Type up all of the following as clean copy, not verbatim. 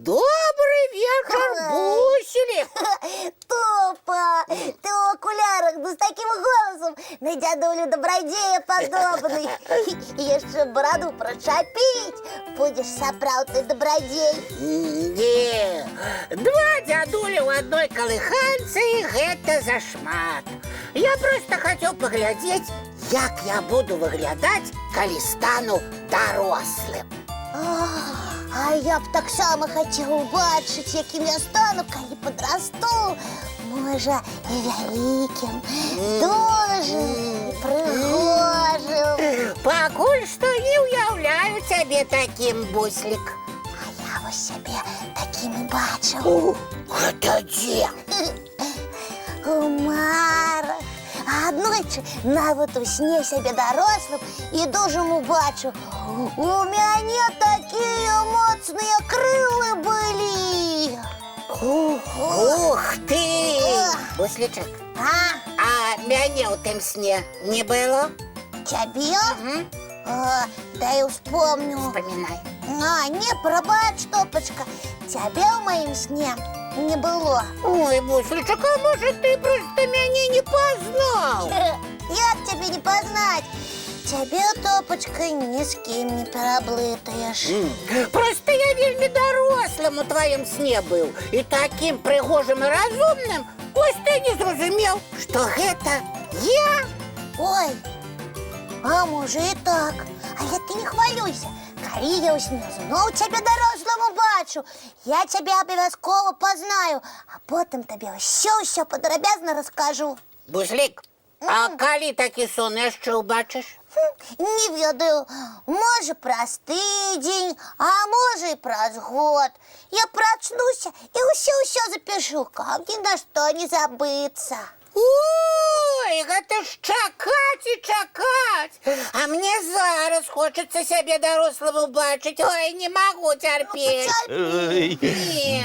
Добрый вечер, Бусель. Топа, ты в окулярах, да с таким голосом на дядулю добродея подобный. И еще бороду прошапить, будешь сапраўдны добродей. Не, два дядули в одной колыханцы, гэта зашмат. Я просто хотел поглядеть, як я буду выглядать, калі стану дорослым. А я б так само хотела убачить, яким я стану, калі подрасту. Можа, и вяликим, дужим, прыгожим. Пакуль што не уяўляю цябе таким, Буслик. А я вось сябе таким и бачу. Гэта дзе? У марах. А аднойчы нават у сне сябе дарослым і дужым убачу. У мяне такія моцныя крылы былі. Ух ты! Бусличак, а мяне ў тым сне не было? Цябе? Дай успомню. Вспоминай. Не, прабач, Топочка, цябе ў маім сне не было. Ой, Бусличак, а может, ты просто мяне не познал? Як цябе не пазнаць? Цябе, Топочка, ні з кім не пераблытаеш. Просто я вельмі дарослым у твоем сне был. И таким прыгожим и разумным. Ось ты не зразумел, что гэта я. Ой, а можа і так. Але ты не хвалюйся. Калі я ў сне зноў цябе дарослым убачу, я цябе абавязкова пазнаю, а потым табе ўсё падрабязна раскажу. Буслик, а калі такі сон яшчэ ўбачыш? Не ведаю, можа праз тыдзень, а можа і праз год. Я прачнуся і ўсё запішу, каб ні на што не забыцца. Ой, гэта ж чакаць і чакаць. А мне зараз хочацца сябе дарослым убачыць. Ой, не магу цярпець.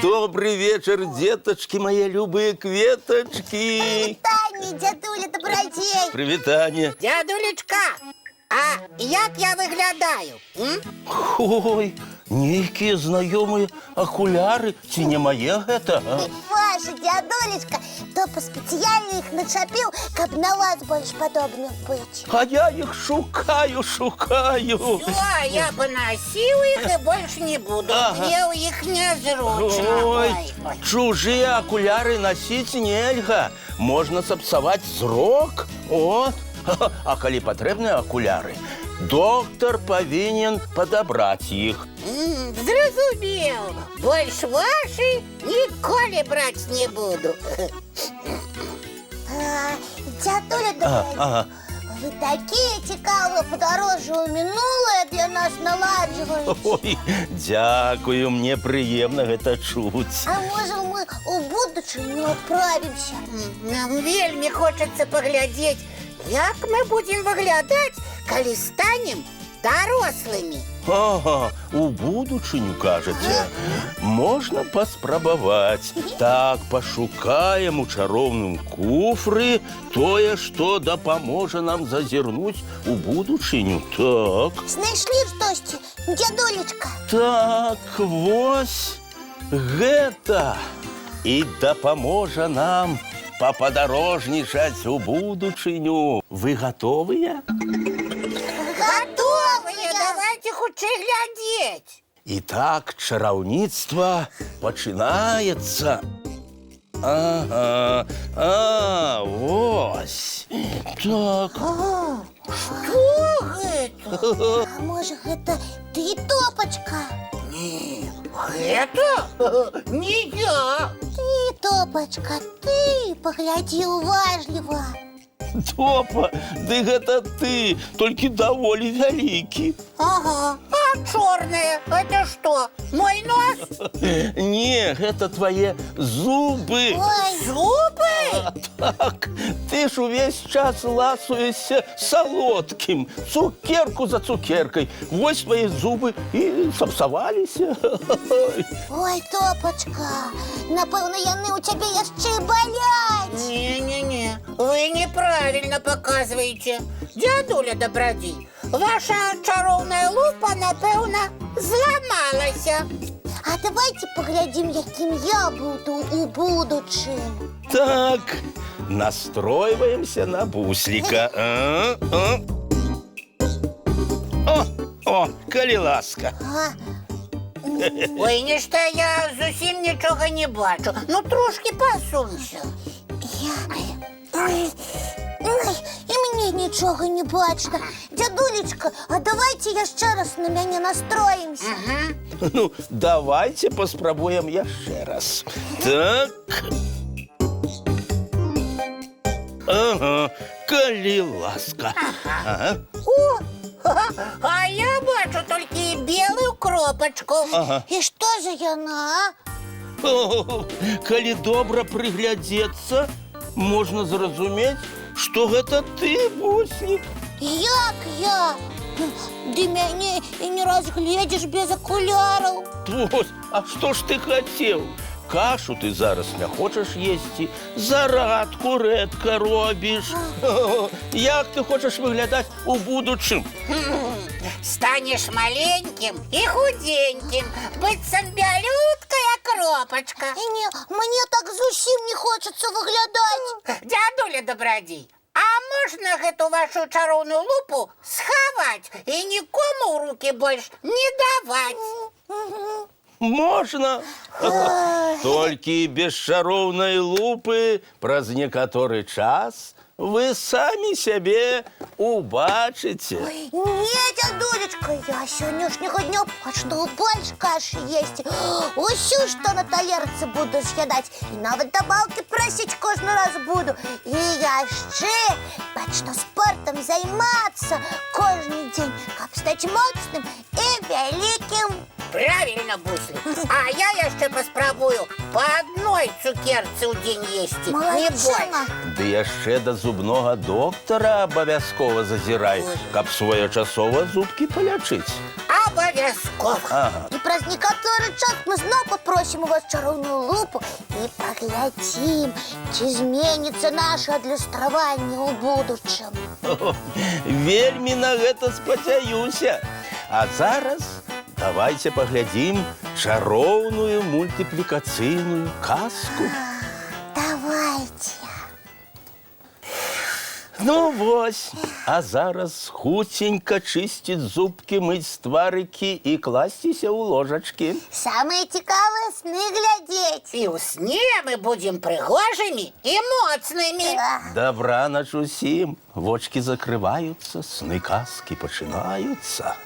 Добрый вечер, деточки, мои любые кветочки. Привітанне, дядуля добродей. Привітанне. Дядулечка, а як я выглядаю? Ой, нейкія знаёмыя акуляры, ці не мае гэта? Ваша дядулечка, Топа спецыяльна іх начапіў, каб на вас больш падобным быць. А я іх шукаю. Всё, я поносил их и больше не буду. Мне у их незручно. Ой, чужие акуляры носить нельга. Можно сапсаваць зрок. Вот. А калі патрэбныя акуляры, доктор павінен падабраць іх. Зразумел. Больше ваши ніколі брать не буду. Дядуля добродей, вы такие цікавыя падарожжа ў минулае для нас наладжваеце. Ой, дзякую, мне прыемна гэта чуць. А можа мы у будучыню адправімся? Нам вельмі хочацца паглядзець, як мы будем выглядаць, калі станем дарослымі. Ага, у будучыню, кажаце. Можна паспрабаваць. Так, пашукаем у чароўным куфры тое, што дапаможа нам зазірнуць у будучыню. Так. Знайшлі штосьці, дядулечка? Так, вось гэта і дапаможа нам пападарожнічаць у будучыню. Вы гатовыя? Готовые, давайте хутчэй глядзець. Итак, чараўніцтва пачынаецца. Ага, вось. Так. Што гэта? А можа гэта ты, Топочка? Не, гэта не я. Ты, Топочка, ты паглядзі уважліва. Топа, ды гэта ты, толькі даволі вялікі. Ага, а чорная, это што, мой нос? Не, гэта твае зубы. Ой, Зубы? Так, ты ж увесь час ласуешся салодкім, цукерку за цукеркай. Вось твои зубы і сапсаваліся. ой, Топочка, напэўна, яны ў цябе яшчэ баляць. Не-не-не, вы неправильно показываете. Дядуля добродей, ваша чароўная лупа, напэўна, зламалася. А давайте поглядим, яким я буду у будучым. Так, настройваемся на буслика. О, калі ласка. Ой, нішто я зусім нічого не бачу. Ну, трошки посунься. Ой, і мені нічого не бачно. Дядулечка, а давайте яшчэ раз на мяне настроимся. Ну, давайте паспрабуем яшчэ раз. Так. Ага, калі ласка. Ага. О, а я бачу тільки білу кропочку. І што за яна, а? О, калі добра прыглядзецца, можна зразумець, што гэта ты, буслік. Як я? Ды мяне і не разгледзіш без акуляраў. Вось, а што ж ты хацеў? Кашу ты зараз не хочаш есці, зарадку рэдка робіш. Як ты хочаш выглядаць у будучым? Станеш маленьким и худеньким, быццам бялюткая кропочка. Не, мне так зусім не хочацца выглядаць. Дядуля Добрадзей, а можна гэту вашу чароўную лупу схаваць і нікому ў рукі больш не даваць? Можна. Толькі без чароўнай лупы праз некаторы час вы самі сябе убачыце. Не, дядулечка, я сённяшняга дня пачну больш кашы есці. Усю, што на талерцы буду з'ядаць. І нават дабаўкі прасіць кожны раз буду. І яшчэ пачну спортам займацца кожны дзень, каб стаць моцным і вялікім. Правильно, Буслик. А я яшчэ паспрабую по одной цукерцы ў дзень есці. Не больш. Ды яшчэ да зубнога доктара абавязкова зазірай, каб своечасова зубкі палячыць. Обовязково. І праз некаторы час мы зноў папросім у вас чароўную лупу і паглядзім, ці зменіцца наша адлюстраванне ў будучым. Вельмі на гэта спадзяюся. А зараз давайте паглядзім чароўную мультыплікацыйную казку. Давайте. Ну вось, а зараз хуценька чысціць зубкі, мыць стварыкі і класціся ў ложачкі. Самые цікавыя сны глядзець. І ў сне мы будзем прыгожымі і моцнымі. Дабранач усім. Вочкі закрываюцца, сны казкі пачынаюцца.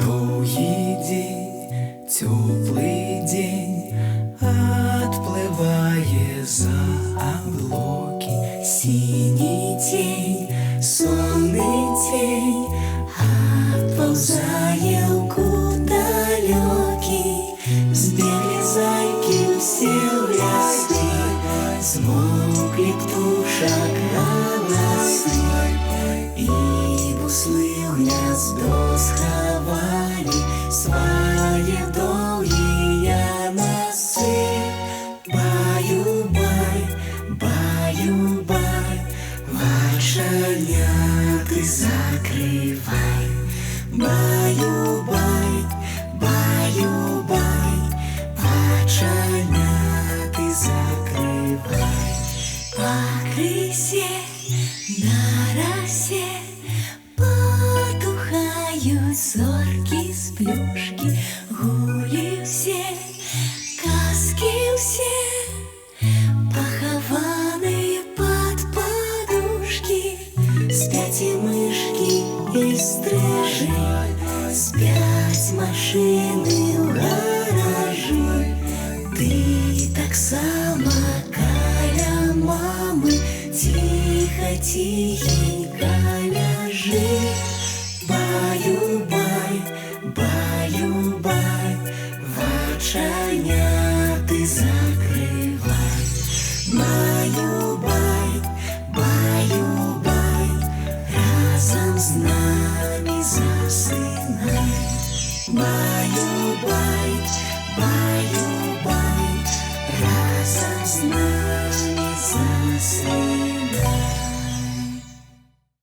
Доўгі дзень, цёплы дзень, адплывае за аблокі. Сіні цень, сонны цень, адпаўзае ў кут далёкі. Збеглі зайкі ўсе ў лясы, змоўклі птушак галасы, і буслы ў гняздо схавалі свае доўгія носы. Баю-бай, баю-бай, вачаняты закрывай. Баю-бай, баю-бай, вачаняты закрывай. Пакрысе на расе потухаюць зоркі з плюшкі. Гулі ўсе, казкі ўсе, пахаваныя пад падушкі. Спяць і мышкі і стрыжы, спяць машыны ў гаражы. Ты таксама каля мамы ціха-ціхенька ляжы. Баю-бай, баю-бай, вачаняты закрывай. Баю-бай, баю-бай, разам з намі засынай. Баю-бай, баю-бай.